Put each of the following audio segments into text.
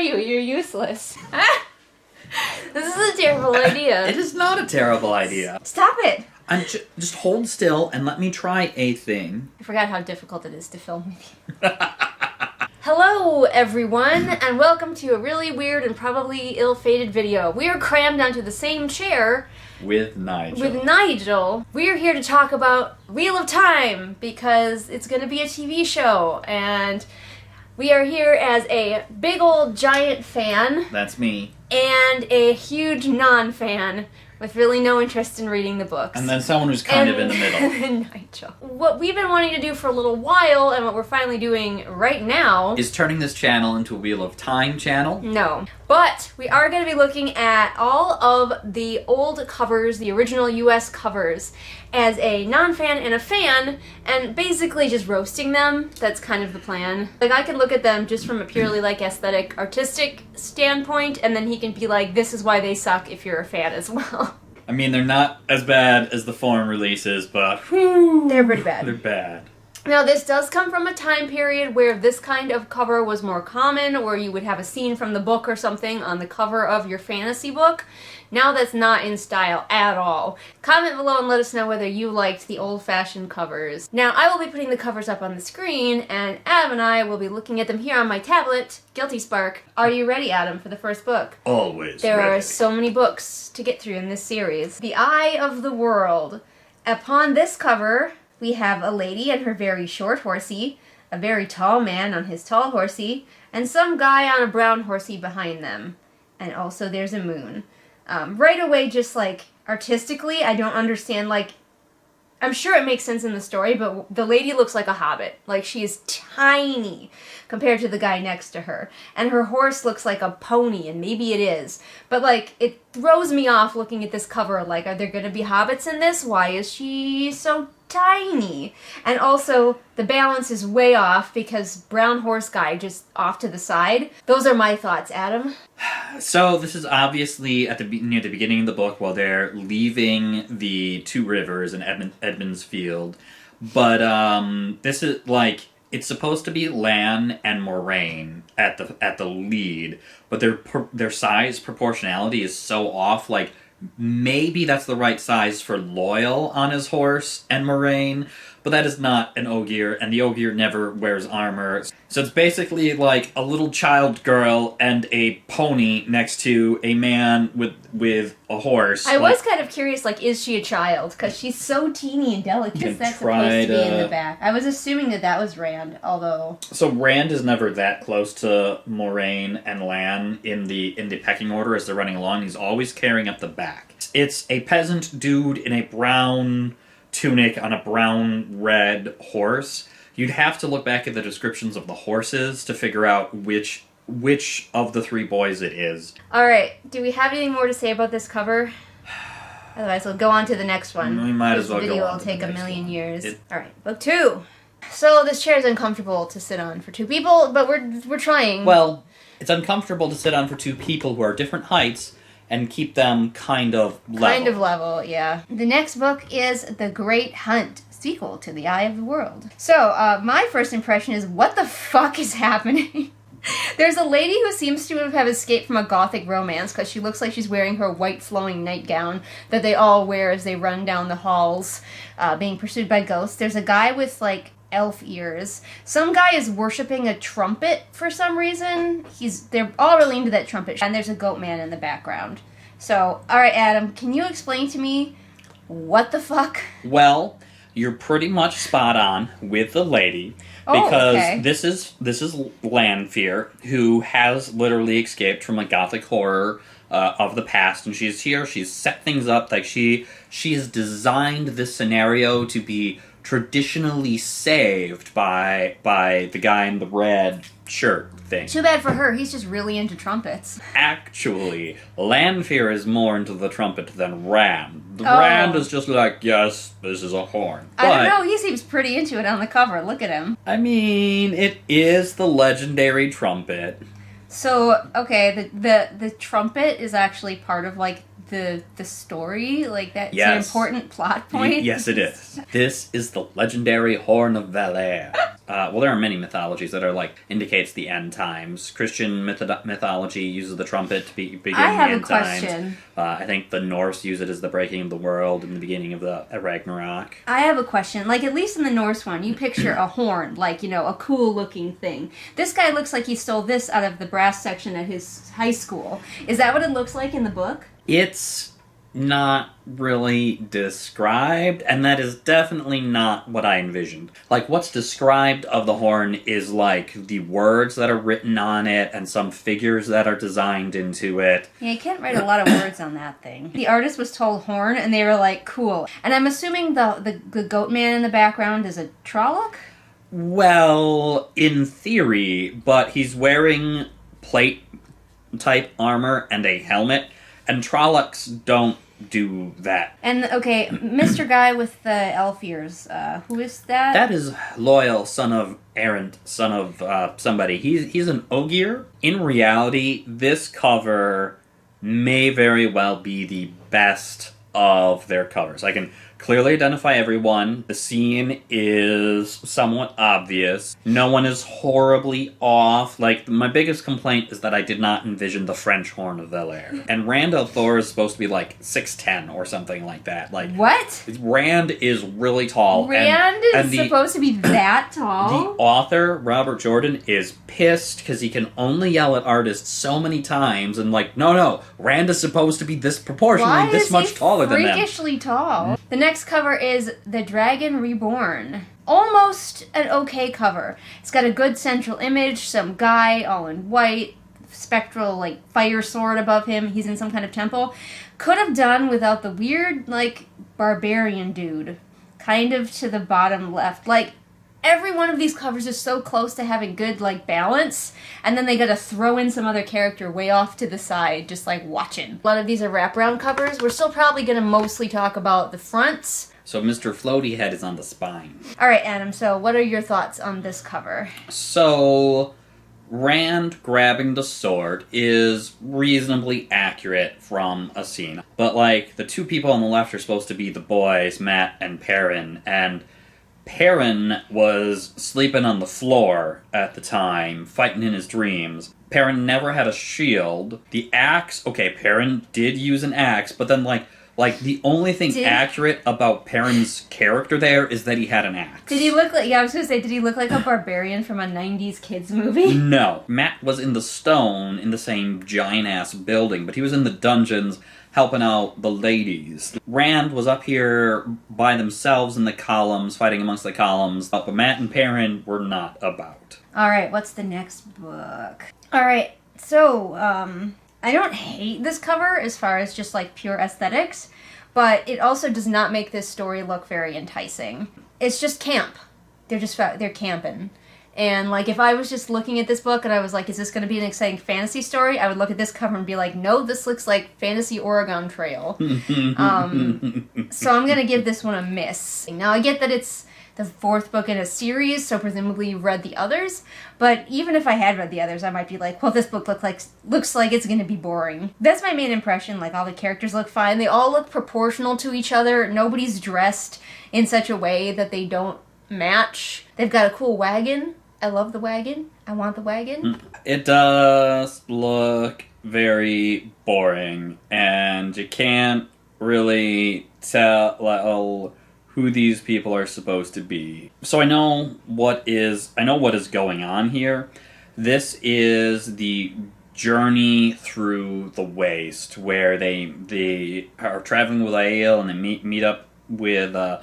you? You're useless. This is a terrible idea. It is not a terrible idea. Stop it! Just hold still and let me try a thing. I forgot how difficult it is to film with you. Hello, everyone, and welcome to a really weird and probably ill-fated video. We are crammed onto the same chair with Nigel. We are here to talk about Wheel of Time because it's going to be a TV show, and we are here as a big old giant fan. That's me. And a huge non-fan with really no interest in reading the books. And then someone who's kind of in the middle. Nigel. What we've been wanting to do for a little while, and what we're finally doing right now, is turning this channel into a Wheel of Time channel. No. But we are going to be looking at all of the old covers, the original US covers, as a non-fan and a fan, and basically just roasting them. That's kind of the plan. Like, I can look at them just from a purely, like, aesthetic, artistic standpoint, and then he can be like, this is why they suck if you're a fan as well. I mean, they're not as bad as the forum releases, but whew, they're pretty bad. They're bad. Now, this does come from a time period where this kind of cover was more common, where you would have a scene from the book or something on the cover of your fantasy book. Now that's not in style at all. Comment below and let us know whether you liked the old-fashioned covers. Now, I will be putting the covers up on the screen, and Adam and I will be looking at them here on my tablet. Guilty Spark. Are you ready, Adam, for the first book? Always There ready. are so many books to get through in this series. The Eye of the World. Upon this cover, we have a lady and her very short horsey, a very tall man on his tall horsey, and some guy on a brown horsey behind them. And also there's a moon. Right away, just like artistically, I don't understand, like, I'm sure it makes sense in the story, but the lady looks like a hobbit. Like, she is tiny compared to the guy next to her. And her horse looks like a pony, and maybe it is. But, like, it throws me off looking at this cover. Like, are there going to be hobbits in this? Why is she so tiny? And also, the balance is way off because brown horse guy just off to the side. Those are my thoughts, Adam. So this is obviously at near the beginning of the book while they're leaving the two rivers in Edmund's Field. But this is like, it's supposed to be Lan and Moraine at the lead, but their size proportionality is so off. Like, maybe that's the right size for Loyal on his horse and Moraine, but that is not an Ogier, and the Ogier never wears armor. So it's basically like a little child girl and a pony next to a man with a horse. I was kind of curious, like, is she a child? Because she's so teeny and delicate. Is that supposed to be in the back? I was assuming that was Rand, although... So Rand is never that close to Moraine and Lan in the pecking order as they're running along. He's always carrying up the back. It's a peasant dude in a brown tunic on a brown-red horse. You'd have to look back at the descriptions of the horses to figure out which of the three boys it is. Alright, do we have anything more to say about this cover? Otherwise, we'll go on to the next one. We might as well go on. This video will take a million years. Alright, book 2. So this chair is uncomfortable to sit on for two people, but we're trying. Well, it's uncomfortable to sit on for two people who are different heights and keep them kind of level. Kind of level, yeah. The next book is The Great Hunt, sequel to The Eye of the World. So, my first impression is, what the fuck is happening? There's a lady who seems to have escaped from a gothic romance because she looks like she's wearing her white flowing nightgown that they all wear as they run down the halls, being pursued by ghosts. There's a guy with, like, elf ears. Some guy is worshipping a trumpet for some reason. They're all really into that trumpet. And there's a goat man in the background. So, alright, Adam, can you explain to me what the fuck? Well, you're pretty much spot on with the lady. Because okay. this is Lanfear, who has literally escaped from a gothic horror of the past, and she's here, she's set things up, like she's designed this scenario to be traditionally saved by the guy in the red shirt thing. Too bad for her, he's just really into trumpets. Actually, Lanfear is more into the trumpet than Rand. Rand is just like, yes, this is a horn. But, I don't know, he seems pretty into it on the cover, look at him. I mean, it is the legendary trumpet. So, okay, the trumpet is actually part of, like, the story? Like, that's an important plot point? Yes, it is. This is the legendary Horn of Valere. well, there are many mythologies that are like indicates the end times. Christian mythology uses the trumpet to begin the end times. I think the Norse use it as the breaking of the world and the beginning of the Ragnarok. I have a question. Like, at least in the Norse one, you picture a horn, like, you know, a cool-looking thing. This guy looks like he stole this out of the brass section at his high school. Is that what it looks like in the book? It's not really described, and that is definitely not what I envisioned. Like, what's described of the horn is, like, the words that are written on it and some figures that are designed into it. Yeah, you can't write a lot of words on that thing. The artist was told horn, and they were like, cool. And I'm assuming the goat man in the background is a Trolloc? Well, in theory, but he's wearing plate-type armor and a helmet, and Trollocs don't do that. And, okay, Mr. Guy with the elf ears, who is that? That is Loyal, son of Errant, son of somebody. He's an Ogier. In reality, this cover may very well be the best of their covers. I can clearly identify everyone. The scene is somewhat obvious. No one is horribly off. Like, my biggest complaint is that I did not envision the French horn of Valere. And Rand al'Thor is supposed to be like 6'10" or something like that. Like, what? Rand is really tall. Rand is supposed to be that tall? The author, Robert Jordan, is pissed because he can only yell at artists so many times and like, no, Rand is supposed to be this proportionally this much taller than them. Freakishly tall. The next cover is The Dragon Reborn. Almost an okay cover. It's got a good central image, some guy all in white, spectral, like, fire sword above him. He's in some kind of temple. Could have done without the weird, like, barbarian dude. Kind of to the bottom left. Like, every one of these covers is so close to having good, like, balance, and then they gotta throw in some other character way off to the side, just, like, watching. A lot of these are wraparound covers. We're still probably gonna mostly talk about the fronts. So Mr. Floaty Head is on the spine. Alright, Adam, so what are your thoughts on this cover? So, Rand grabbing the sword is reasonably accurate from a scene. But, like, the two people on the left are supposed to be the boys, Mat and Perrin, and Perrin was sleeping on the floor at the time, fighting in his dreams. Perrin never had a shield. The axe, okay, Perrin did use an axe, but then, like the only thing accurate about Perrin's character there is that he had an axe. Did he look like, I was gonna say, did he look like a barbarian from a 90s kids movie? No. Mat was in the stone, in the same giant-ass building, but he was in the dungeons helping out the ladies. Rand was up here by themselves in the columns, fighting amongst the columns, but Mat and Perrin were not about. Alright, what's the next book? Alright, so, I don't hate this cover as far as just, like, pure aesthetics, but it also does not make this story look very enticing. It's just camp. They're camping. And, like, if I was just looking at this book and I was like, is this going to be an exciting fantasy story? I would look at this cover and be like, no, this looks like Fantasy Oregon Trail. So I'm going to give this one a miss. Now, I get that it's the fourth book in a series, so presumably you've read the others, but even if I had read the others, I might be like, well, this book looks like it's going to be boring. That's my main impression. Like, all the characters look fine. They all look proportional to each other. Nobody's dressed in such a way that they don't match. They've got a cool wagon. I love the wagon. I want the wagon. It does look very boring, and you can't really tell who these people are supposed to be. So I know what is going on here. This is the journey through the waste, where they are traveling with Aiel and they meet up with a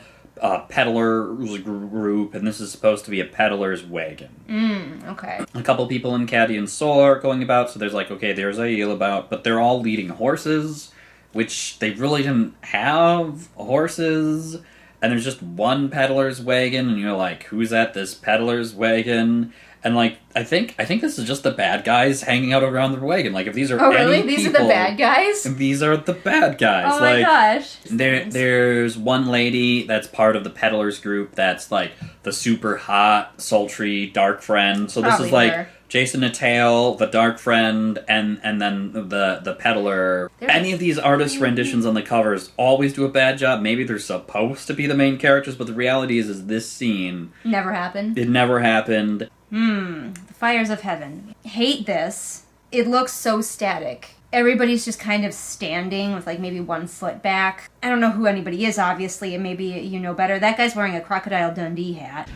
peddler's group, and this is supposed to be a peddler's wagon. Okay. A couple people in Caddy and Sor are going about, so there's like, okay, there's Aiel about, but they're all leading horses, which they really didn't have horses. And there's just one peddler's wagon, and you're like, who's at this peddler's wagon? And, like, I think this is just the bad guys hanging out around the wagon. Like, if these are really? These are the bad guys? These are the bad guys. Oh my gosh. There's one lady that's part of the peddler's group that's, like, the super hot, sultry, dark friend. So this is, like, Jason Attell, the Dark Friend, and then the Peddler. Any of these artist renditions on the covers always do a bad job. Maybe they're supposed to be the main characters, but the reality is this scene... Never happened. It never happened. The Fires of Heaven. Hate this. It looks so static. Everybody's just kind of standing with, like, maybe one foot back. I don't know who anybody is, obviously, and maybe you know better. That guy's wearing a Crocodile Dundee hat.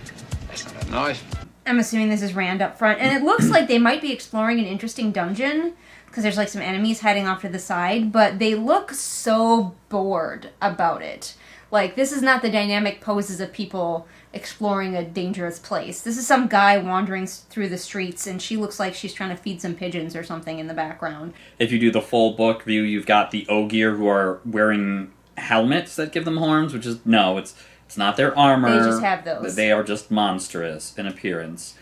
That's not nice. I'm assuming this is Rand up front. And it looks like they might be exploring an interesting dungeon, because there's, like, some enemies hiding off to the side, but they look so bored about it. Like, this is not the dynamic poses of people exploring a dangerous place. This is some guy wandering through the streets, and she looks like she's trying to feed some pigeons or something in the background. If you do the full book view, you've got the Ogier who are wearing helmets that give them horns, which is, no, it's not their armor. They just have those. They are just monstrous in appearance.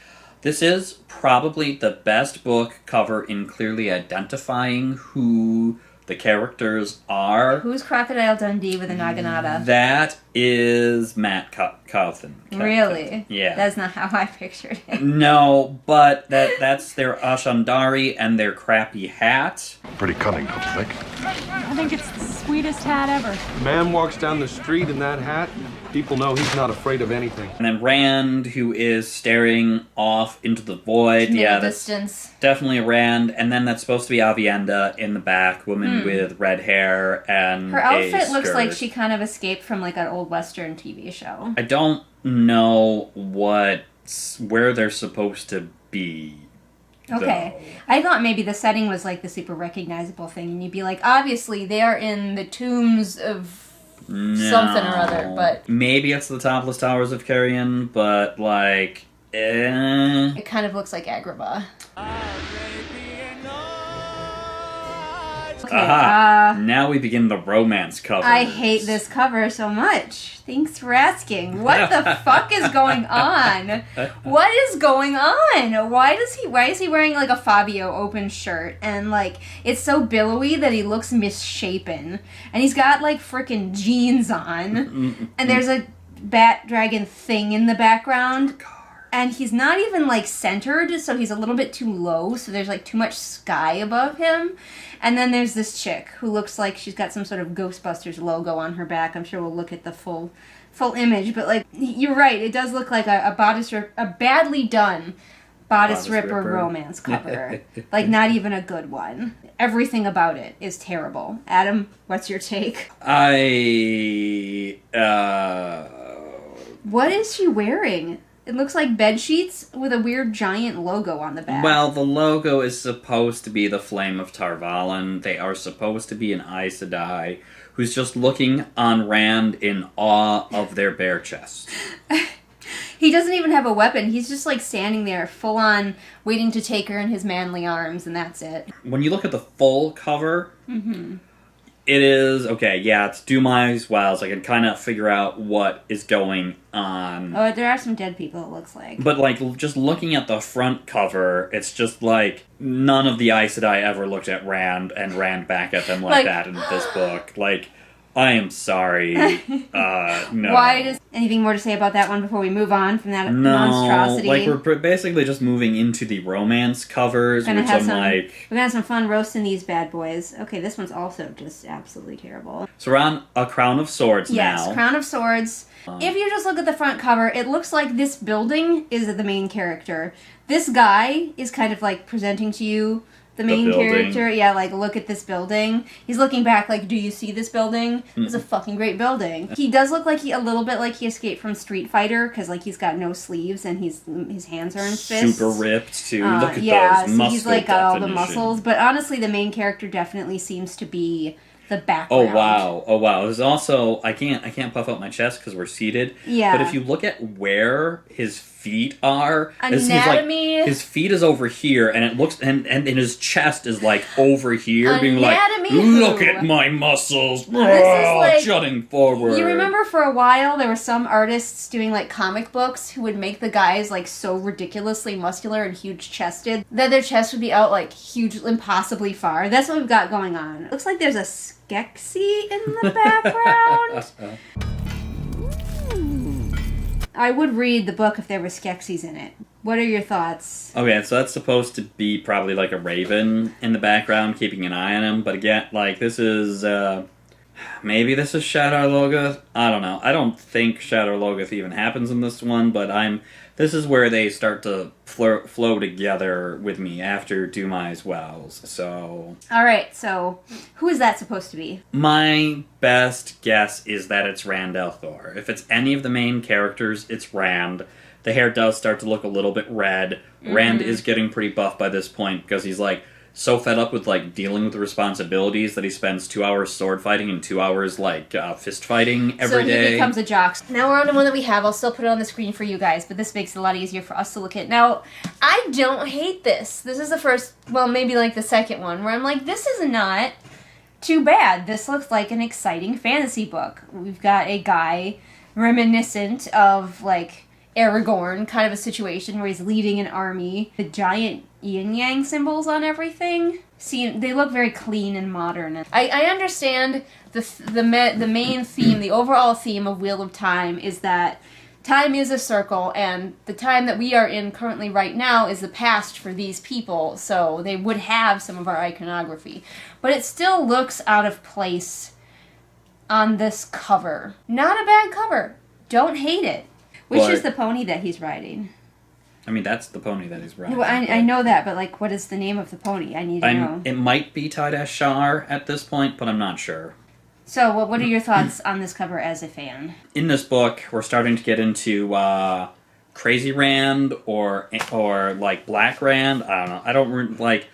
This is probably the best book cover in clearly identifying who the characters are. Who's Crocodile Dundee with a Naginata? That is Matt Cawthon. Really? Yeah. That's not how I pictured it. No, but that's their Ashandari and their crappy hat. Pretty cunning, don't you think? I think it's the sweetest hat ever. Man walks down the street in that hat, people know he's not afraid of anything. And then Rand, who is staring off into the void. Middle Yeah, that's distance. definitely Rand. And then that's supposed to be Avienda in the back, woman with red hair and Her outfit a looks skirt. like she kind of escaped from like an old Western TV show. I don't know where they're supposed to be. Okay. I thought maybe the setting was like the super recognizable thing, and you'd be like, obviously they are in the tombs of something or other, but... Maybe it's the Topless Towers of Carrion, but, like... It kind of looks like Agrabah. Okay, Aha! Now we begin the romance cover. I hate this cover so much. Thanks for asking. What the fuck is going on? What is going on? Why is he wearing like a Fabio open shirt and like it's so billowy that he looks misshapen, and he's got like frickin' jeans on, and there's a bat dragon thing in the background. And he's not even, like, centered, so he's a little bit too low, so there's, like, too much sky above him. And then there's this chick who looks like she's got some sort of Ghostbusters logo on her back. I'm sure we'll look at the full image, but, like, you're right, it does look like a badly done bodice ripper romance cover. Like, not even a good one. Everything about it is terrible. Adam, what's your take? What is she wearing? It looks like bed sheets with a weird giant logo on the back. Well, the logo is supposed to be the Flame of Tarvalin. They are supposed to be an Aes Sedai who's just looking on Rand in awe of their bare chest. He doesn't even have a weapon. He's just like standing there full on waiting to take her in his manly arms, and that's it. When you look at the full cover, it is, okay, yeah, it's Dumai's Wells. I can kind of figure out what is going on. Oh, there are some dead people, it looks like. But, like, just looking at the front cover, it's just like none of the Aes Sedai ever looked at Rand and ran back at them like that in this book. Like, I am sorry. No. Why does anything more to say about that one before we move on from that monstrosity? Like, we're basically just moving into the romance covers, which I'm like... We're gonna have some fun roasting these bad boys. Okay, this one's also just absolutely terrible. So we're on A Crown of Swords now. Yes, Crown of Swords. If you just look at the front cover, it looks like this building is the main character. This guy is kind of like presenting to you the main character. Yeah, like, look at this building. He's looking back like, do you see this building? It's a fucking great building. He does look like a little bit like he escaped from Street Fighter, because like he's got no sleeves and his hands are in fists. Super ripped too. Look at those muscle so he's like got all the definition. muscles. But honestly, the main character definitely seems to be the background. Oh wow. There's also I can't puff out my chest because we're seated. Yeah. But if you look at where his feet are, anatomy. His feet is over here, and it looks and his chest is like over here, being like, look at my muscles, like, jutting forward. You remember for a while there were some artists doing like comic books who would make the guys like so ridiculously muscular and huge chested that their chest would be out like huge, impossibly far. That's what we've got going on. Looks like there's a Skeksis in the background. I would read the book if there were Skeksis in it. What are your thoughts? Okay, so that's supposed to be probably like a raven in the background, keeping an eye on him. But again, like, this is, maybe this is Shadar Logoth? I don't know. I don't think Shadar Logoth even happens in this one, but this is where they start to flow together with me after Dumai's Wells, so... Alright, so who is that supposed to be? My best guess is that it's Rand al'Thor. If it's any of the main characters, it's Rand. The hair does start to look a little bit red. Mm-hmm. Rand is getting pretty buff by this point because he's, like, so fed up with, like, dealing with the responsibilities that he spends 2 hours sword fighting and 2 hours, like, fist fighting every day. So he becomes a jock. Now we're on to one that we have. I'll still put it on the screen for you guys, but this makes it a lot easier for us to look at. Now, I don't hate this. This is the first, well, maybe, like, the second one, where I'm like, this is not too bad. This looks like an exciting fantasy book. We've got a guy reminiscent of, like, Aragorn kind of a situation where he's leading an army. The giant yin-yang symbols on everything. See, they look very clean and modern. I understand the main theme, the overall theme of Wheel of Time is that time is a circle, and the time that we are in currently right now is the past for these people, so they would have some of our iconography. But it still looks out of place on this cover. Not a bad cover. Don't hate it. Which is the pony that he's riding? I mean, that's the pony that he's riding. Well, I know that, but, like, what is the name of the pony? I need to know. It might be Tydash Shar at this point, but I'm not sure. So, what are your thoughts on this cover as a fan? In this book, we're starting to get into Crazy Rand or like Black Rand. I don't know. I don't, like...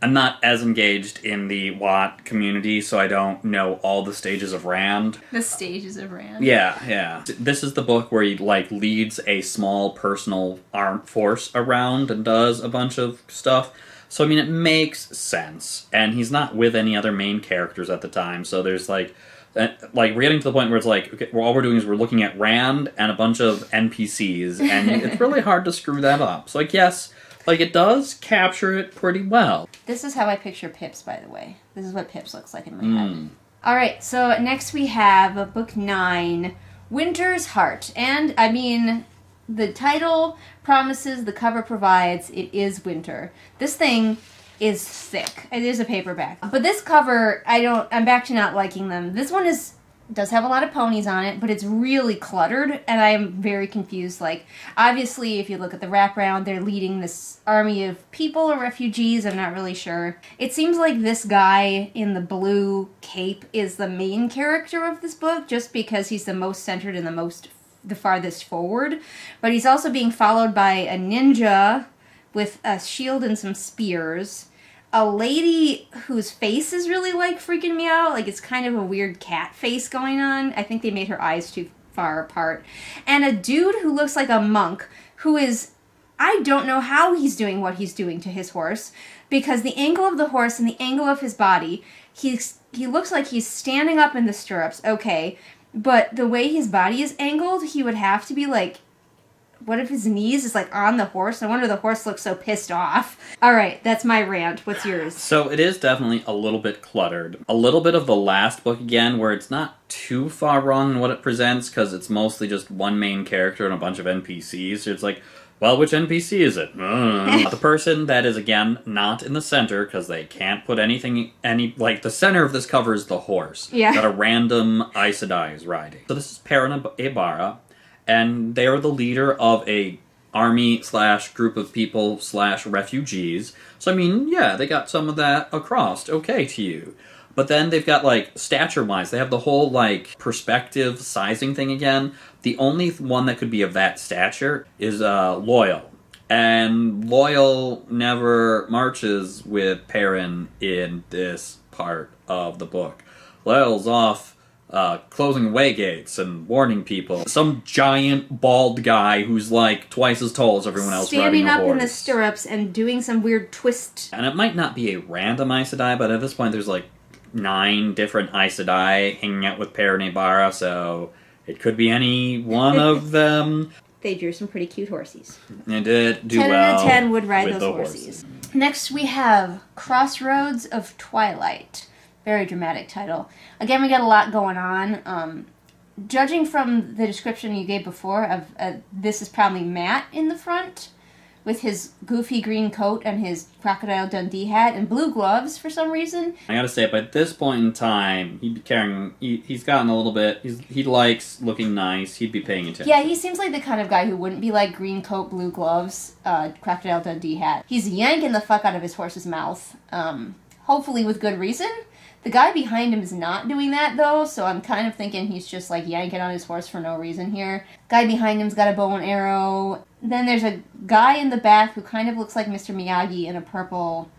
I'm not as engaged in the Watt community, so I don't know all the stages of Rand. The stages of Rand? Yeah. This is the book where he, like, leads a small personal armed force around and does a bunch of stuff. So, I mean, it makes sense. And he's not with any other main characters at the time, so there's, like, we're getting to the point where it's like, okay, all we're doing is we're looking at Rand and a bunch of NPCs, and it's really hard to screw that up. So, like, yes... Like, it does capture it pretty well. This is how I picture Pips, by the way. This is what Pips looks like in my head. Alright, so next we have book 9, Winter's Heart. And, I mean, the title promises, the cover provides, it is winter. This thing is thick. It is a paperback. But this cover, I'm back to not liking them. This one does have a lot of ponies on it, but it's really cluttered, and I'm very confused. Like, obviously, if you look at the wraparound, they're leading this army of people or refugees, I'm not really sure. It seems like this guy in the blue cape is the main character of this book, just because he's the most centered and the farthest forward. But he's also being followed by a ninja with a shield and some spears. A lady whose face is really, like, freaking me out. Like, it's kind of a weird cat face going on. I think they made her eyes too far apart. And a dude who looks like a monk who is... I don't know how he's doing what he's doing to his horse, because the angle of the horse and the angle of his body, he looks like he's standing up in the stirrups, okay, but the way his body is angled, he would have to be, like... What if his knees is, like, on the horse? No wonder the horse looks so pissed off. Alright, that's my rant. What's yours? So it is definitely a little bit cluttered. A little bit of the last book again, where it's not too far wrong in what it presents, because it's mostly just one main character and a bunch of NPCs. So it's like, well, which NPC is it? The person that is, again, not in the center, because they can't put anything, like, the center of this cover is the horse. Yeah. That a random Aes Sedai is riding. So this is Perrin Ibarra. And they are the leader of a army / group of people / refugees. So, I mean, yeah, they got some of that across, okay to you. But then they've got, like, stature-wise, they have the whole, like, perspective sizing thing again. The only one that could be of that stature is Loyal. And Loyal never marches with Perrin in this part of the book. Loyal's off closing away gates and warning people. Some giant bald guy who's like twice as tall as everyone else standing riding a horse. up in the stirrups and doing some weird twist. And it might not be a random Aes Sedai, but at this point there's like 9 different Aes Sedai hanging out with Perrin Ibarra, so it could be any one of them. They drew some pretty cute horsies. They did do 10 well. 10 out of 10 would ride with those horsies. Next we have Crossroads of Twilight. Very dramatic title. Again, we got a lot going on. Judging from the description you gave before of this is probably matte in the front, with his goofy green coat and his Crocodile Dundee hat and blue gloves for some reason. I gotta say, at this point in time, he'd be carrying. He's gotten a little bit. He likes looking nice. He'd be paying attention. Yeah, he seems like the kind of guy who wouldn't be like green coat, blue gloves, Crocodile Dundee hat. He's yanking the fuck out of his horse's mouth, hopefully with good reason. The guy behind him is not doing that, though, so I'm kind of thinking he's just, like, yanking on his horse for no reason here. Guy behind him's got a bow and arrow. Then there's a guy in the back who kind of looks like Mr. Miyagi in a purple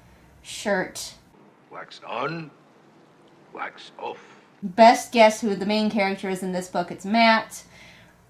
shirt. Wax on, wax off. Best guess who the main character is in this book. It's Matt,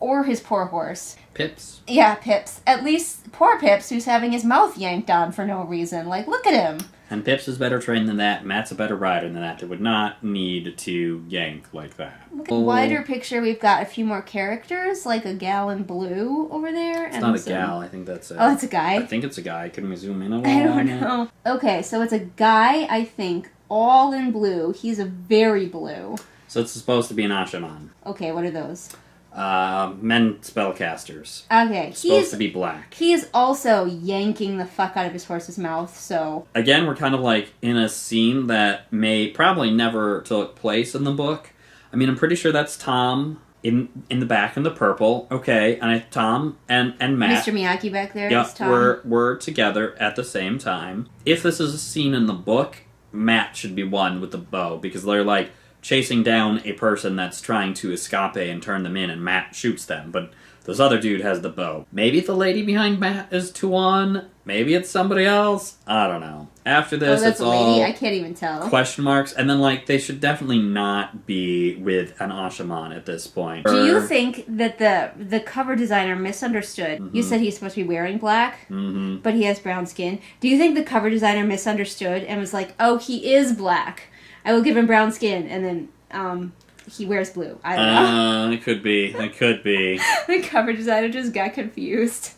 or his poor horse. Pips. Yeah, Pips. At least poor Pips, who's having his mouth yanked on for no reason. Like, look at him. And Pips is better trained than that. Matt's a better rider than that. They would not need to yank like that. Look at the wider picture. We've got a few more characters, like a gal in blue over there. It's not a gal. I think that's a... Oh, it's a guy? I think it's a guy. Can we zoom in a little? I don't know. Okay, so it's a guy, I think, all in blue. He's a very blue. So it's supposed to be an Ashaman. Okay, what are those? Men spellcasters. Okay, Supposed to be black. He is also yanking the fuck out of his horse's mouth, so... Again, we're kind of like in a scene that may probably never took place in the book. I mean, I'm pretty sure that's Tom in the back in the purple. Okay, and Tom and Matt. Mr. Miyagi back there Yeah, is Tom. we're together at the same time. If this is a scene in the book, Matt should be one with the bow, because they're like chasing down a person that's trying to escape and turn them in, and Matt shoots them, but this other dude has the bow. Maybe the lady behind Matt is Tuan. Maybe it's somebody else. I don't know. After this, that's it's a lady? all I can't even tell. question marks, and then like they should definitely not be with an Ashaman at this point. Do you think that the cover designer misunderstood? Mm-hmm. You said he's supposed to be wearing black, but he has brown skin. Do you think the cover designer misunderstood and was like, oh, he is black, I will give him brown skin, and then he wears blue? I don't know. It could be. It could be. The cover designer just got confused.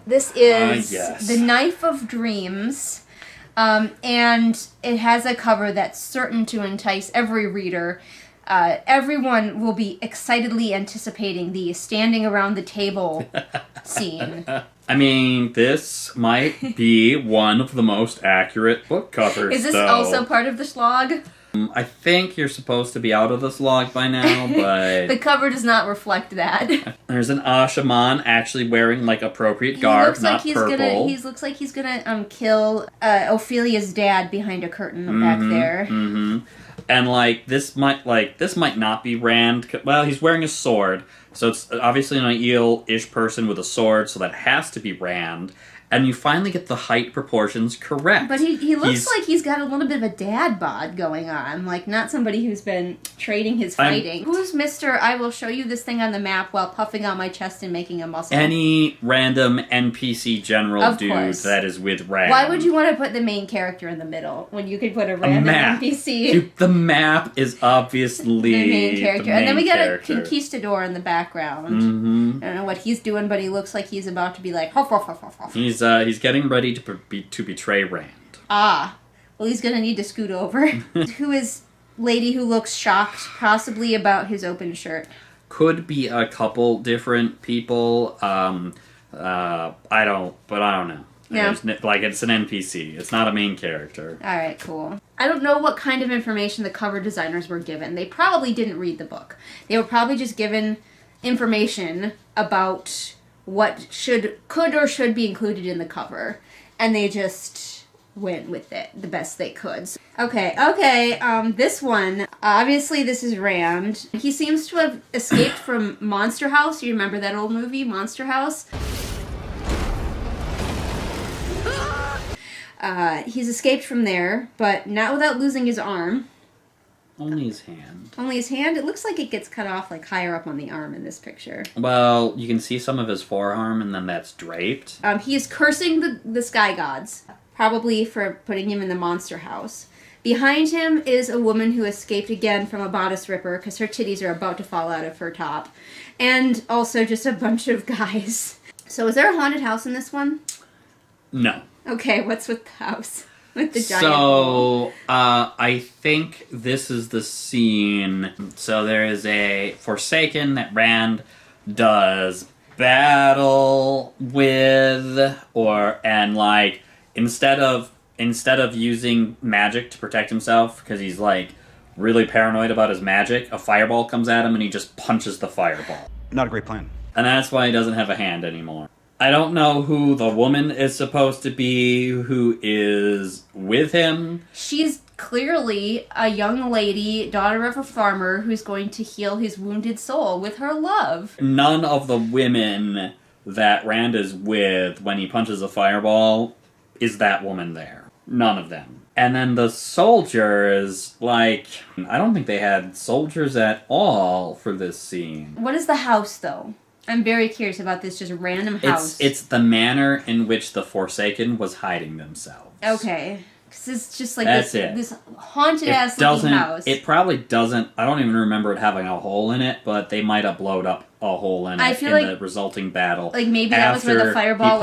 This is yes. The Knife of Dreams, and it has a cover that's certain to entice every reader. Everyone will be excitedly anticipating the standing around the table scene. I mean, this might be one of the most accurate book covers. Is this though. also part of the slog? I think you're supposed to be out of the slog by now, but... The cover does not reflect that. There's an Ashaman actually wearing, like, appropriate garb, not purple. He looks like he's gonna kill Ophelia's dad behind a curtain back there. Mm-hmm. And, like, this might not be Rand. Well, he's wearing a sword, so it's obviously an Aiel-ish person with a sword, so that has to be Rand. And you finally get the height proportions correct. But he looks like he's got a little bit of a dad bod going on. Like, not somebody who's been trading his fighting. Who's Mr. I will show you this thing on the map while puffing out my chest and making a muscle? Any random NPC general Of dude course. that is with Rand. Why would you want to put the main character in the middle when you could put a random map. NPC? Dude, the map is obviously the main character. And then we got character. a conquistador in the background. Mm-hmm. I don't know what he's doing, but he looks like he's about to be like, huff, huff, huff, huff, huff. He's getting ready to betray Rand. Ah. Well, he's going to need to scoot over. Who is lady who looks shocked, possibly about his open shirt? Could be a couple different people. I don't know. Yeah. Like, it's an NPC. It's not a main character. Alright, cool. I don't know what kind of information the cover designers were given. They probably didn't read the book. They were probably just given information about what could or should be included in the cover. And they just went with it the best they could. Okay, this one, obviously this is Rand. He seems to have escaped from Monster House. You remember that old movie, Monster House? He's escaped from there, but not without losing his arm. Only his hand. Only his hand? It looks like it gets cut off like higher up on the arm in this picture. Well, you can see some of his forearm, and then that's draped. He is cursing the sky gods, probably for putting him in the monster house. Behind him is a woman who escaped again from a bodice ripper because her titties are about to fall out of her top. And also just a bunch of guys. So is there a haunted house in this one? No. Okay, what's with the house? With the giant wall? I think this is the scene. So there is a Forsaken that Rand does battle with, and like instead of using magic to protect himself because he's like really paranoid about his magic, a fireball comes at him and he just punches the fireball. Not a great plan. And that's why he doesn't have a hand anymore. I don't know who the woman is supposed to be who is with him. She's clearly a young lady, daughter of a farmer, who's going to heal his wounded soul with her love. None of the women that Rand is with when he punches a fireball is that woman there. None of them. And then the soldiers, like, I don't think they had soldiers at all for this scene. What is the house, though? I'm very curious about this just random house. It's the manner in which the Forsaken was hiding themselves. Okay. Because it's just like this haunted-ass looking house. It probably doesn't, I don't even remember it having a hole in it, but they might have blown up a hole in it in the resulting battle. Like maybe that was where the fireball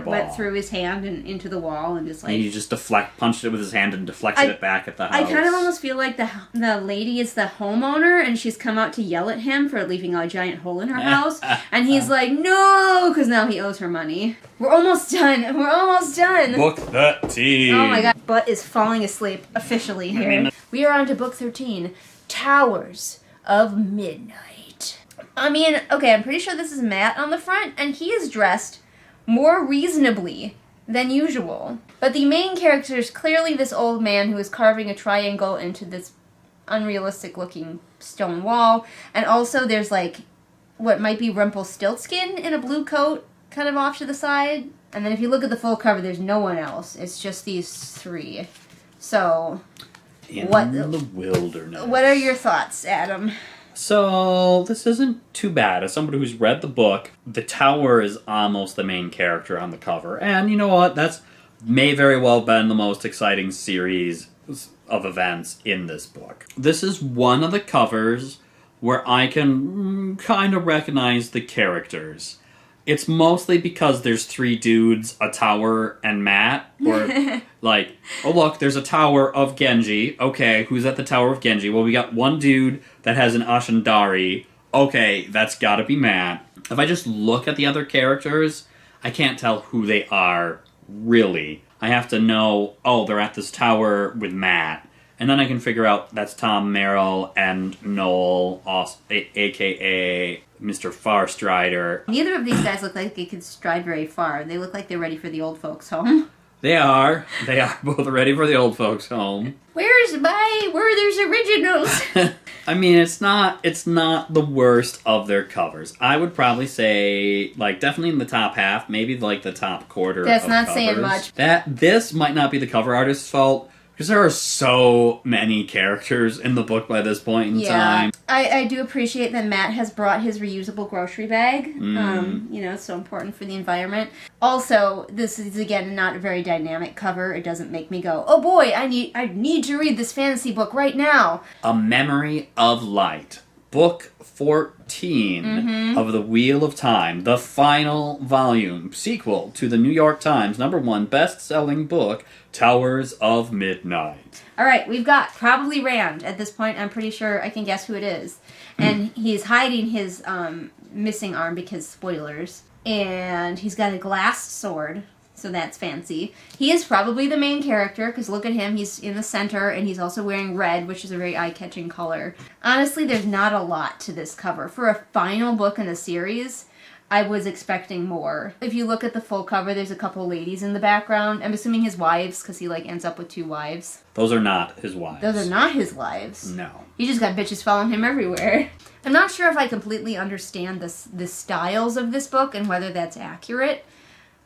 went through his hand and into the wall and just like... And he just punched it with his hand and deflected it back at the house. I kind of almost feel like the lady is the homeowner and she's come out to yell at him for leaving a giant hole in her house. And he's like, no, because now he owes her money. We're almost done. We're almost done. Book 13. Oh my god. Butt is falling asleep officially here. We are on to book 13. Towers of Midnight. I mean, okay, I'm pretty sure this is Matt on the front, and he is dressed more reasonably than usual. But the main character is clearly this old man who is carving a triangle into this unrealistic-looking stone wall. And also there's, like, what might be Rumpelstiltskin in a blue coat, kind of off to the side. And then if you look at the full cover, there's no one else. It's just these three. So, in the wilderness. What are your thoughts, Adam? So, this isn't too bad. As somebody who's read the book, the tower is almost the main character on the cover. And you know what? That's may very well been the most exciting series of events in this book. This is one of the covers where I can kind of recognize the characters. It's mostly because there's three dudes, a tower, and Matt. Or, like, oh look, there's a tower of Genji. Okay, who's at the tower of Genji? Well, we got one dude that has an Ashendari. Okay, that's gotta be Matt. If I just look at the other characters, I can't tell who they are, really. I have to know, oh, they're at this tower with Matt. And then I can figure out that's Tom Merrill and Noel, a.k.a. Mr. Farstrider. Neither of these guys look like they could stride very far. They look like they're ready for the old folks' home. They are. They are both ready for the old folks' home. Where's my Werther's Originals? I mean, it's not the worst of their covers. I would probably say, like, definitely in the top half, maybe like the top quarter. That's not covers. saying much. This might not be the cover artist's fault. Because there are so many characters in the book by this point in time. I do appreciate that Matt has brought his reusable grocery bag. You know, it's so important for the environment. Also, this is, again, not a very dynamic cover. It doesn't make me go, oh boy, I need to read this fantasy book right now. A Memory of Light. Book 14 of The Wheel of Time. The final volume. Sequel to the New York Times #1 best-selling book, Towers of Midnight. Alright, we've got probably Rand. At this point, I'm pretty sure I can guess who it is. And he's hiding his missing arm because spoilers. And he's got a glass sword. So that's fancy. He is probably the main character, because look at him, he's in the center, and he's also wearing red, which is a very eye-catching color. Honestly, there's not a lot to this cover. For a final book in a series, I was expecting more. If you look at the full cover, there's a couple ladies in the background. I'm assuming his wives, because he, like, ends up with 2 wives. Those are not his wives. Those are not his wives. No. He just got bitches following him everywhere. I'm not sure if I completely understand the styles of this book and whether that's accurate.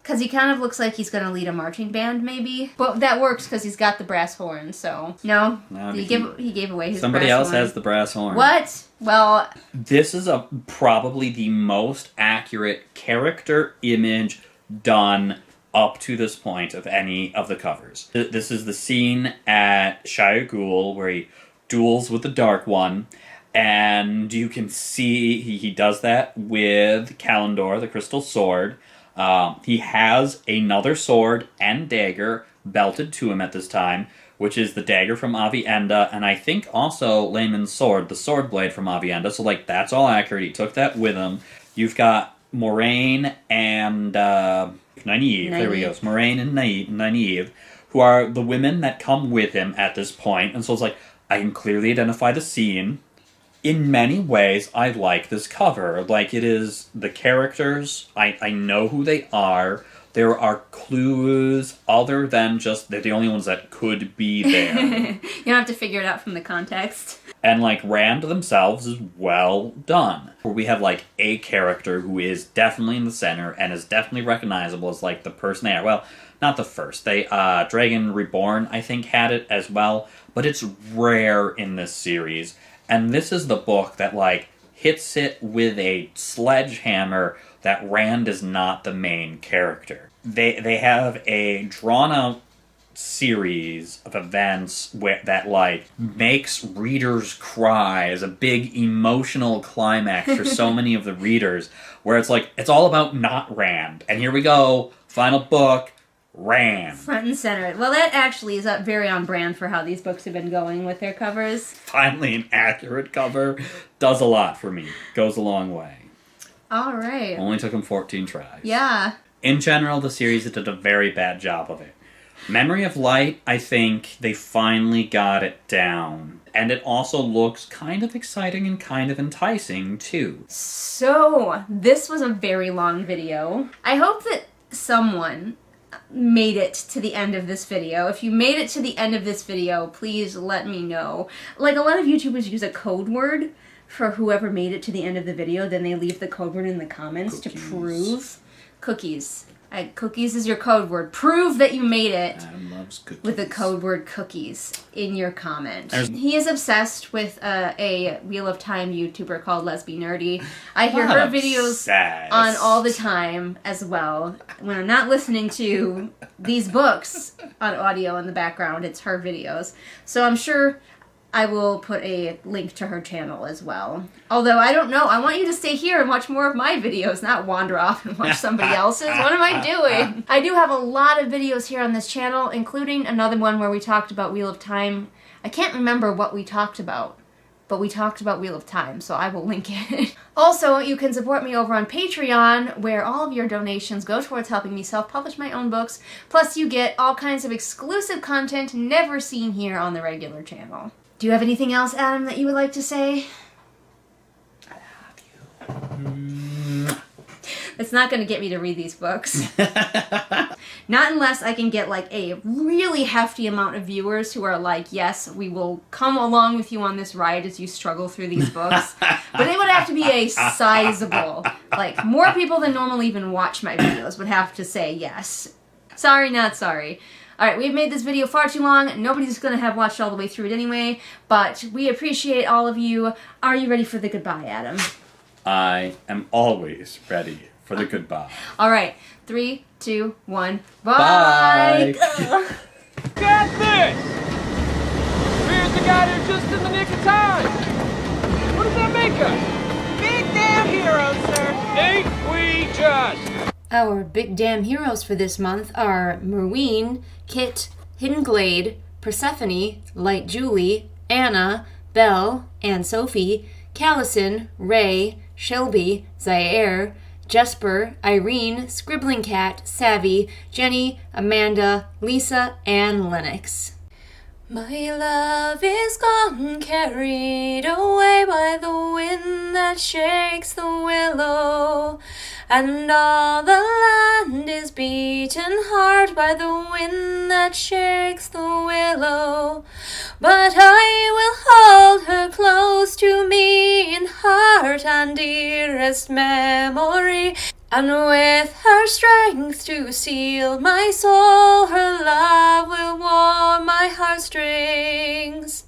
Because he kind of looks like he's going to lead a marching band, maybe. But that works because he's got the brass horn, so... No, he gave away his somebody brass else horn. has the brass horn. What? Well... This is probably the most accurate character image done up to this point of any of the covers. This is the scene at Shire Ghoul where he duels with the Dark One. And you can see he does that with Kalendor, the Crystal Sword. He has another sword and dagger belted to him at this time, which is the dagger from Avienda, and I think also Layman's sword, the sword blade from Avienda. So, like, that's all accurate. He took that with him. You've got Moraine and Nynaeve. There we go. It's Moraine and Nynaeve, who are the women that come with him at this point. And so it's like, I can clearly identify the scene. In many ways, I like this cover. Like, it is the characters. I know who they are. There are clues other than just they're the only ones that could be there. You don't have to figure it out from the context. And, like, Rand themselves is well done. Where we have, like, a character who is definitely in the center and is definitely recognizable as, like, the person they are. Well, not the first. Dragon Reborn, I think, had it as well. But it's rare in this series. And this is the book that, like, hits it with a sledgehammer that Rand is not the main character. They have a drawn-out series of events that, like, makes readers cry as a big emotional climax for so many of the readers, where it's like, it's all about not Rand. And here we go, final book, Rand. Front and center. Well, that actually is very on brand for how these books have been going with their covers. Finally, an accurate cover does a lot for me. Goes a long way. All right. Only took him 14 tries. Yeah. In general, the series did a very bad job of it. Memory of Light, I think they finally got it down. And it also looks kind of exciting and kind of enticing, too. So, this was a very long video. I hope that someone made it to the end of this video. If you made it to the end of this video, please let me know. Like, a lot of YouTubers use a code word for whoever made it to the end of the video, then they leave the code word in the comments to prove. Cookies. Cookies is your code word. Prove that you made it Adam loves cookies. with the code word cookies in your comment. He is obsessed with a Wheel of Time YouTuber called Lesby Nerdy. I hear her videos on all the time as well. When I'm not listening to these books on audio in the background, it's her videos. So I'm sure I will put a link to her channel as well. Although, I don't know. I want you to stay here and watch more of my videos, not wander off and watch somebody else's. What am I doing? I do have a lot of videos here on this channel, including another one where we talked about Wheel of Time. I can't remember what we talked about, but we talked about Wheel of Time, so I will link it. Also, you can support me over on Patreon, where all of your donations go towards helping me self-publish my own books. Plus, you get all kinds of exclusive content never seen here on the regular channel. Do you have anything else, Adam, that you would like to say? I love you. It's not going to get me to read these books. Not unless I can get, like, a really hefty amount of viewers who are like, yes, we will come along with you on this ride as you struggle through these books. But it would have to be a sizable, like, more people than normally even watch my videos would have to say yes. Sorry, not sorry. Alright, we've made this video far too long. Nobody's going to have watched all the way through it anyway, but we appreciate all of you. Are you ready for the goodbye, Adam? I am always ready for the goodbye. Alright, 3, 2, 1, bye! Bye. Catfish! Here's the guy there just in the nick of time. What does that make us? Big damn heroes, sir. Ain't we just? Our big damn heroes for this month are Merween, Kit, Hidden Glade, Persephone, Light Julie, Anna, Belle, Anne Sophie, Callison, Ray, Shelby, Zaire, Jesper, Irene, Scribbling Cat, Savvy, Jenny, Amanda, Lisa, and Lennox. My love is gone, carried away by the wind that shakes the willow, and all the land is beaten hard by the wind that shakes the willow. But I will hold her close to me in heart and dearest memory, and with her strength to seal my soul, her love will warm my heartstrings.